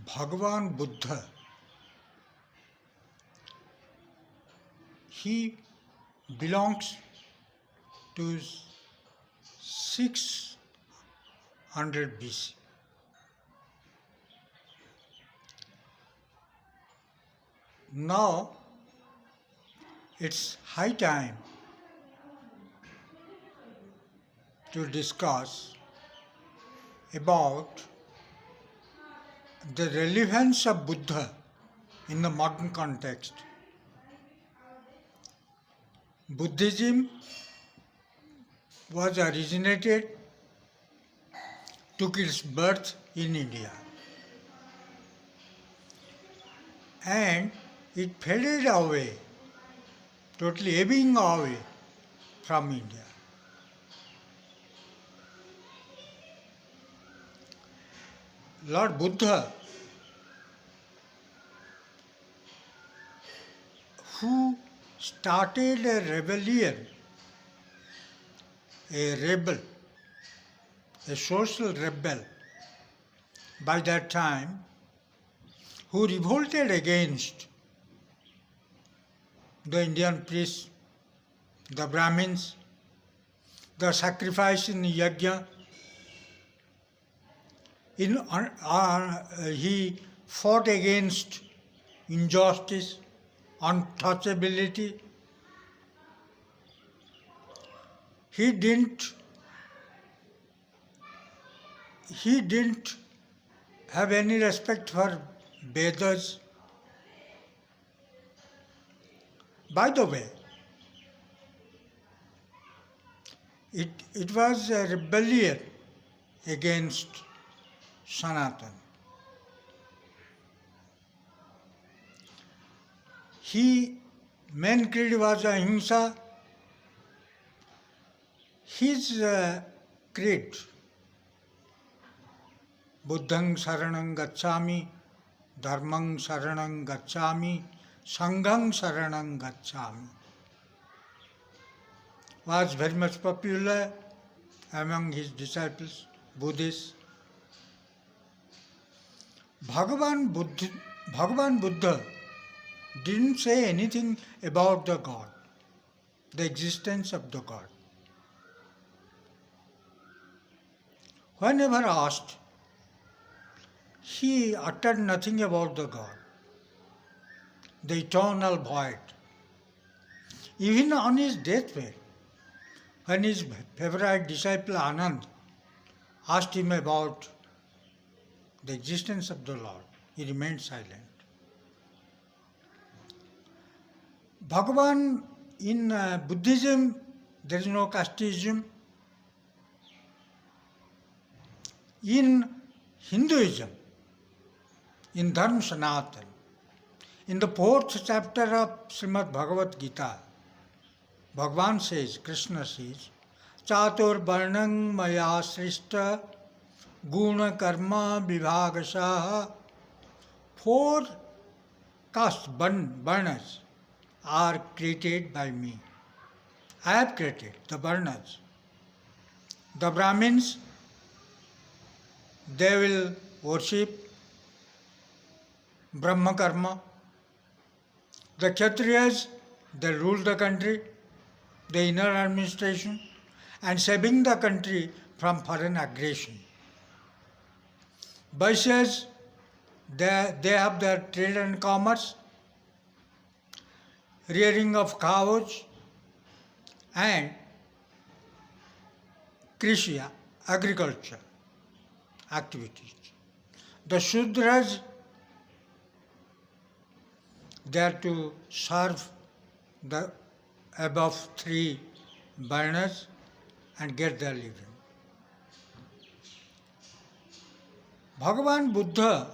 Bhagavan Buddha, he belongs to 600 BC. Now it's high time to discuss about the relevance of Buddha in the modern context. Buddhism was originated, took its birth in India, and it faded away, totally ebbing away from India. Lord Buddha, who started a rebellion, a rebel, a social rebel by that time, who revolted against the Indian priests, the Brahmins, the sacrifice in yajna. He fought against injustice, untouchability. He didn't have any respect for Vedas. By the way, it was a rebellion against Sanatan. Main creed was ahimsa. His creed, Buddhang saranang gacchami, dharmang saranang gacchami, sanghang saranang gacchami, was very much popular among his disciples, Buddhists. Bhagavan Buddha didn't say anything about the God, the existence of the God. Whenever asked, he uttered nothing about the God, the eternal void. Even on his deathbed, when his favorite disciple Anand asked him about the existence of the Lord, he remained silent. Bhagavan, in Buddhism, there is no casteism. In Hinduism, in Dharma Sanatan, in the 4th chapter of Srimad Bhagavad Gita, Bhagavan says, Krishna says, Chatur Varnang Maya Srishta Guna Karma Vibhagasaha. 4 castes, varnas, are created by me. I have created the varnas. The Brahmins, they will worship Brahma Karma. The Kshatriyas, they rule the country, the inner administration, and saving the country from foreign aggression. Vaishyas, they have their trade and commerce, rearing of cows, and Krishi, agriculture activities. The Shudras, they are to serve the above 3 varnas and get their living. Bhagavan Buddha,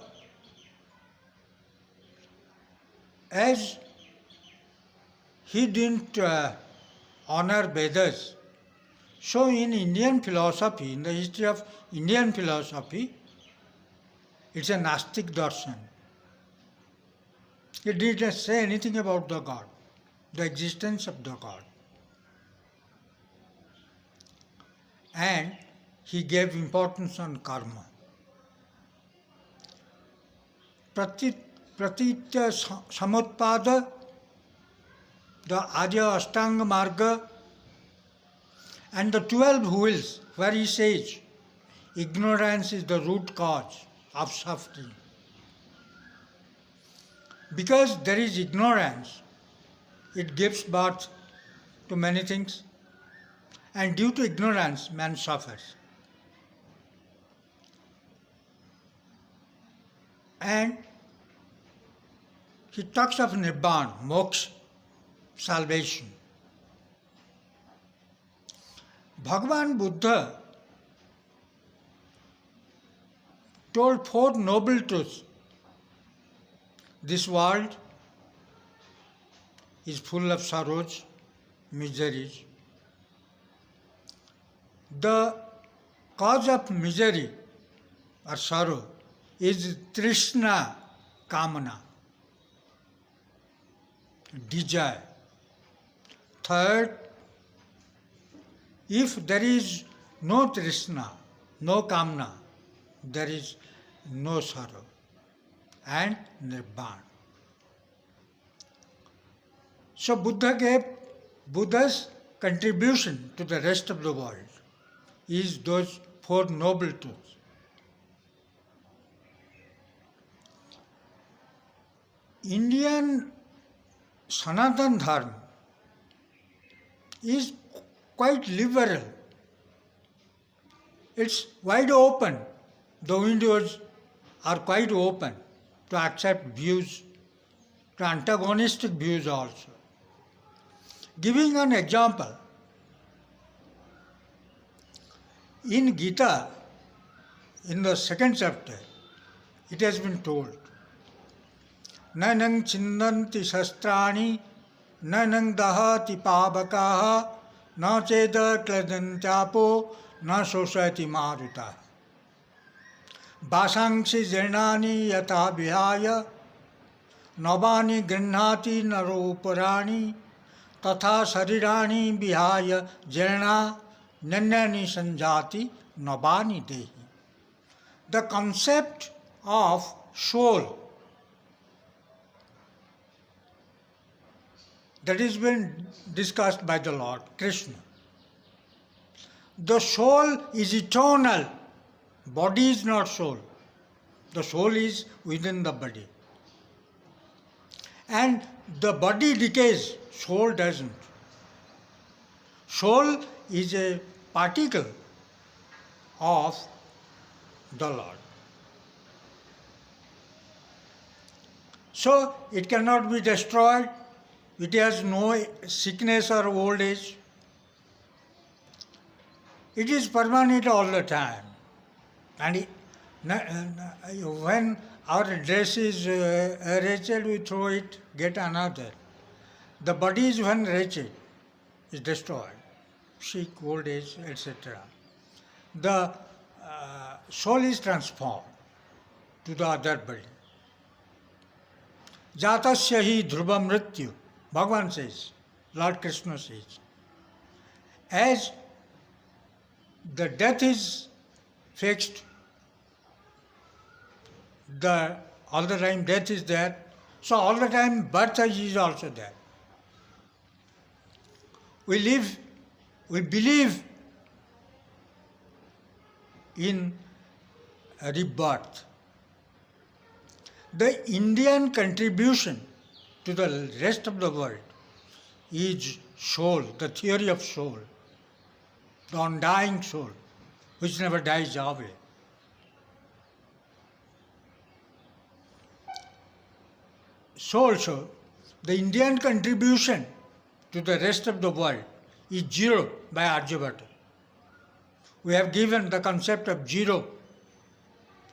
as he didn't honor Vedas, so in Indian philosophy, in the history of Indian philosophy, it's a Nastic darshan. It didn't say anything about the God, the existence of the God. And he gave importance on karma. Pratit, Pratitya Samutpada, the Adya Ashtanga Marga, and the 12 wheels, where he says ignorance is the root cause of suffering. Because there is ignorance, it gives birth to many things, and due to ignorance, man suffers. And he talks of Nibbana, moksha, salvation. Bhagavan Buddha told 4 noble truths. This world is full of sorrows, miseries. The cause of misery or sorrow is trishna, kamana, desire. Third, if there is no trishna, no kamana, there is no sorrow and nibbana. So Buddha's contribution to the rest of the world is those 4 noble truths. Indian Sanatana Dharma is quite liberal. It's wide open. The windows are quite open to accept views, to antagonistic views also. Giving an example, in Gita, in the 2nd chapter, it has been told, Nanang chindanti shastrani, nanang dahati pavakaha, na cheda kladantapo, na sosyati maruta. Basangsi jernani yata vihaya, navani grihnati naropurani, tatha sarirani vihaya jerna nanyani sanjati navani dehi. The concept of soul that is been discussed by the Lord Krishna. The soul is eternal. Body is not soul. The soul is within the body. And the body decays, soul doesn't. Soul is a particle of the Lord. So it cannot be destroyed. It has no sickness or old age. It is permanent all the time. And when our dress is wretched, we throw it, get another. The body is when wretched, is destroyed. Sick, old age, etc. The soul is transformed to the other body. Jatasya hi dhruva mrityu, Bhagavan says, Lord Krishna says. As the death is fixed, all the time death is there, so all the time birth is also there. We believe in rebirth. The Indian contribution to the rest of the world is soul, the theory of soul, the undying soul, which never dies away. So also, the Indian contribution to the rest of the world is zero by Aryabhata. We have given the concept of zero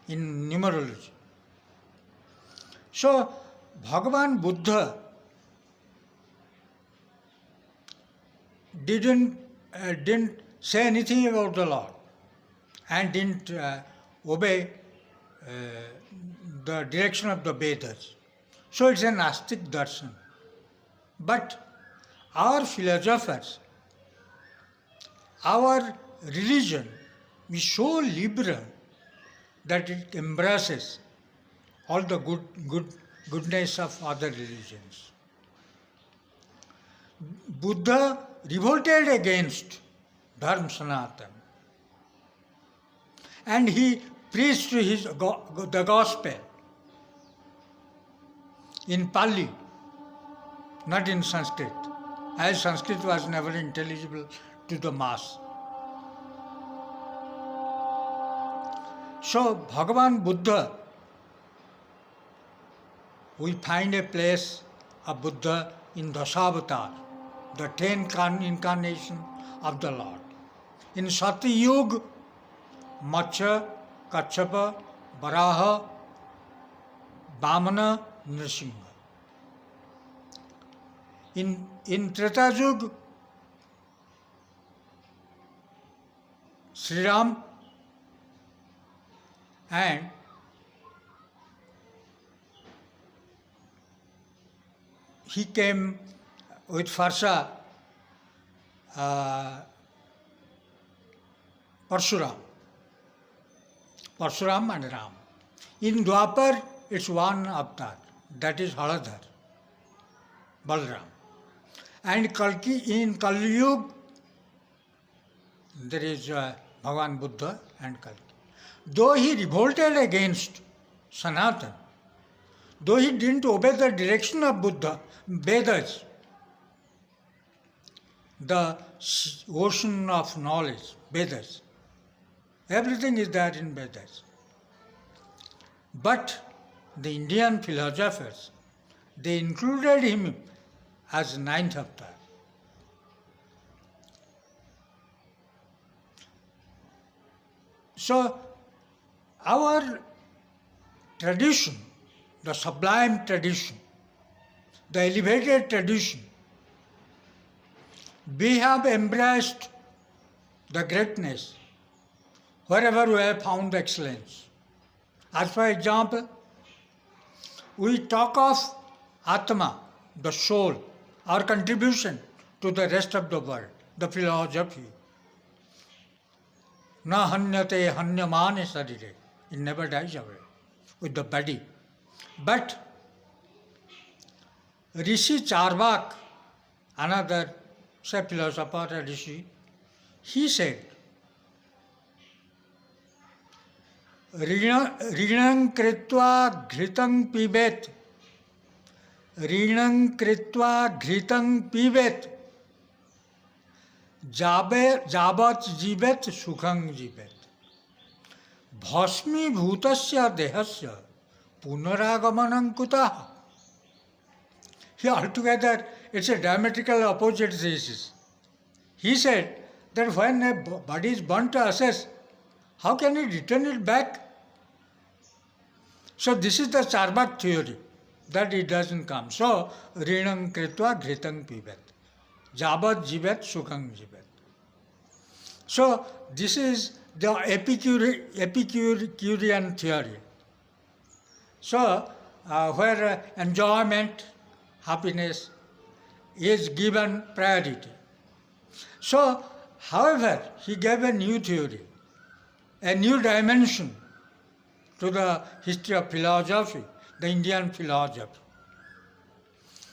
in numerology. So, Bhagavan Buddha didn't say anything about the Lord and didn't obey the direction of the Vedas. So it's an Nastic darshan. But our philosophers, our religion is so liberal that it embraces all the goodness of other religions. Buddha revolted against Dharma Sanatana, and he preached the gospel in Pali, not in Sanskrit, as Sanskrit was never intelligible to the mass. So, Bhagavan Buddha, we find a place of Buddha in Dasavatar, the 10 incarnation of the Lord. In Satyug, Matsya, Kachapa, Varaha, Vamana, Nrsimha. In Treta Yug, Sri Ram, and he came with Farsa, Parsuram and Ram. In Dwapar, it's one avatar, that is Haladhar, Balram. And in Kali Yuga, there is Bhagavan Buddha and Kalki. Though he revolted against Sanatana, though he didn't obey the direction of Buddha, Vedas, the ocean of knowledge, Vedas, everything is there in Vedas. But the Indian philosophers, they included him as ninth avatar. So, our tradition, the sublime tradition, the elevated tradition, we have embraced the greatness wherever we have found excellence. As for example, we talk of Atma, the soul, our contribution to the rest of the world, the philosophy. Na hanyate hanyamane sarire. It never dies away with the body. But Rishi Charvak, another philosopher, a Rishi, he said, Rinam kritva ghritam pibet, Rinam kritva ghritam pibet, jabat jibet sukhang jibet. Bhasmi bhutasya dehasya punaragamanam kutah. Here altogether it's a diametrical opposite thesis. He said that when a body is burnt to ashes, how can he return it back? So this is the Charvak theory, that it doesn't come. So, Rinam kritva ghritam pibet. Jabat jibet sukhang jibet. So, this is the Epicurean theory. So, where enjoyment, happiness is given priority. So, however, he gave a new theory, a new dimension to the history of philosophy, the Indian philosophy.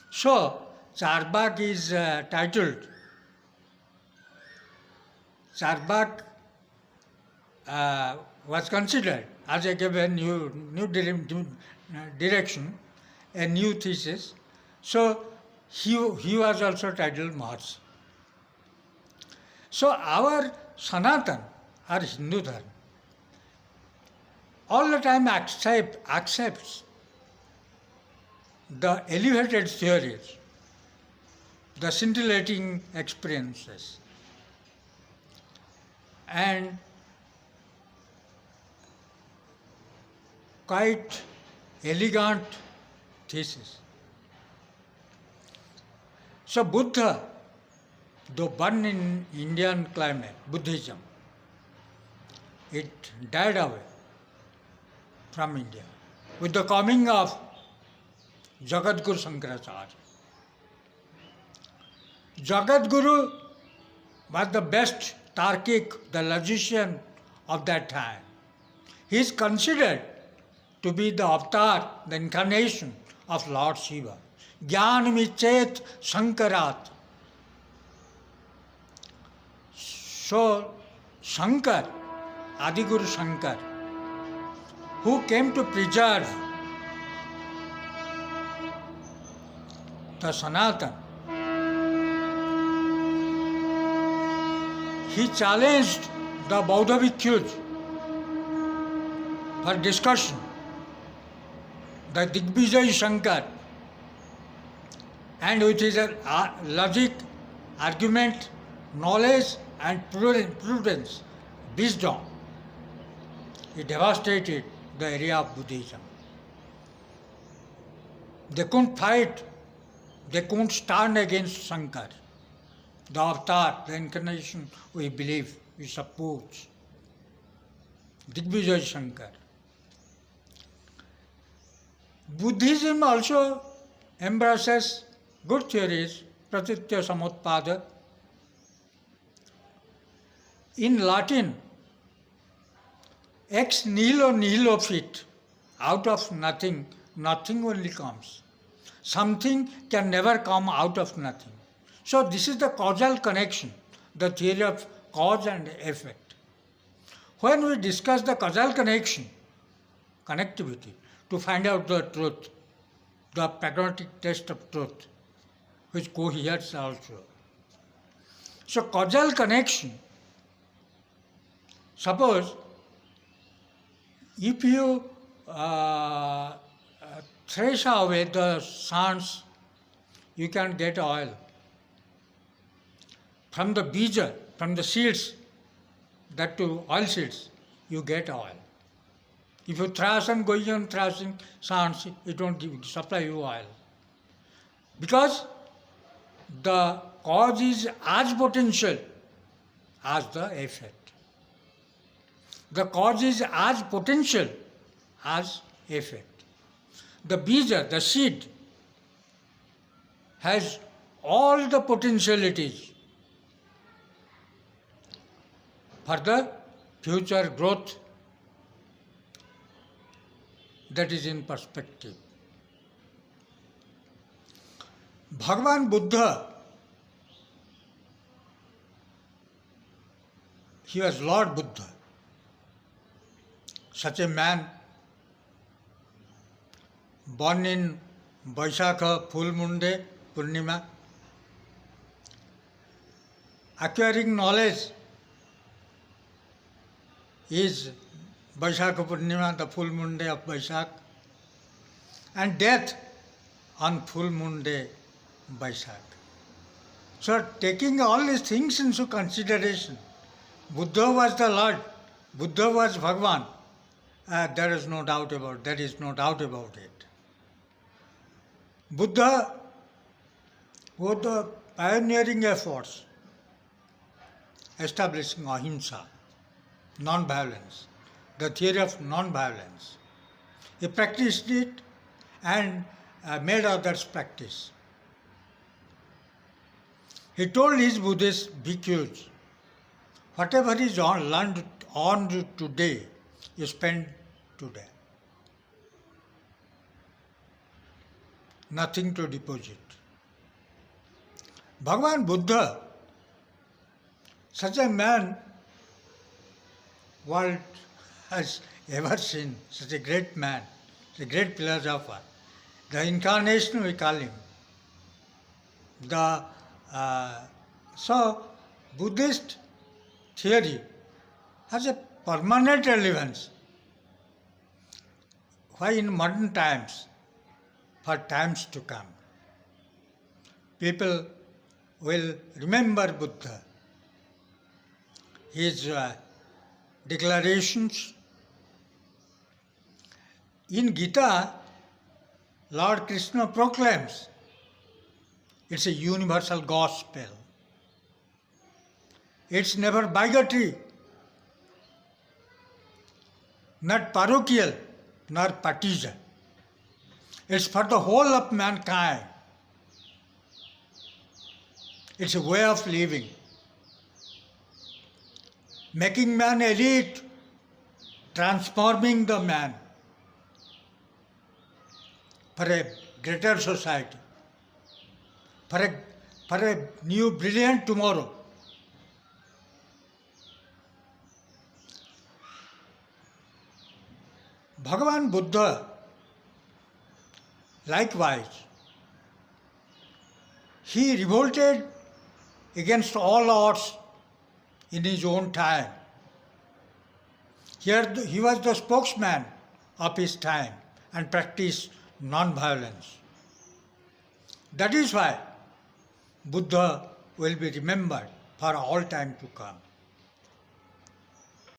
So, Charvak is titled, Charvak was considered, as I gave a new direction, a new thesis. So, he was also titled Maharshi. So, our Sanatan, our Hindu Dharma, all the time accepts the elevated theories, the scintillating experiences, and quite elegant thesis. So Buddha, though born in Indian climate, Buddhism, it died away from India with the coming of Jagadguru Shankaracharya. Jagadguru was the best Tarkic, the logician of that time. He is considered to be the avatar, the incarnation of Lord Shiva. Jnanamichet Sankarat. So, Shankar, Adiguru Shankar, who came to preserve the Sanatan, he challenged the Bauddha Bhikkhus for discussion. The Digvijay Shankar, and with his logic, argument, knowledge and prudence, wisdom, he devastated the area of Buddhism. They couldn't fight, they couldn't stand against Shankar, the avatar, the incarnation we believe, we suppose. Digvijay Shankar. Buddhism also embraces good theories, pratitya samutpada. In Latin, ex nihilo nihilo fit, out of nothing, nothing only comes. Something can never come out of nothing. So this is the causal connection, the theory of cause and effect. When we discuss the causal connection, connectivity, to find out the truth, the pragmatic test of truth, which coheres also. So causal connection, suppose if you thresh away the sands, you can get oil. From the bija, from the seeds, that to oil seeds, you get oil. If you thrash and going on thrashing sands, it won't supply you oil. Because the cause is as potential as the effect. The cause is as potential as effect. The bija, the seed, has all the potentialities for the future growth that is in perspective. Bhagavan Buddha, he was Lord Buddha, such a man born in Vaishakha Full Moon Day, Purnima, acquiring knowledge is Vaishakha Purnima, the full moon day of Vaishak, and death on full moon day, Vaishak. So taking all these things into consideration, Buddha was the Lord, Buddha was Bhagavan. There is no doubt about it. Buddha, with the pioneering efforts establishing ahimsa, non-violence, the theory of non-violence. He practiced it and made others practice. He told his Buddhist bhikkhus, whatever is learned on today, you spend today. Nothing to deposit. Bhagavan Buddha, such a man world has ever seen, such a great man, a great philosopher. The incarnation we call him. So Buddhist theory has a permanent relevance. Why in modern times? For times to come. People will remember Buddha, his declarations. In Gita, Lord Krishna proclaims it's a universal gospel. It's never bigotry, not parochial, nor partisan. It's for the whole of mankind. It's a way of living. Making man elite, transforming the man. for a greater society, for a new brilliant tomorrow. Bhagavan Buddha, likewise, he revolted against all odds in his own time. Here he was the spokesman of his time and practiced non-violence. That is why Buddha will be remembered for all time to come.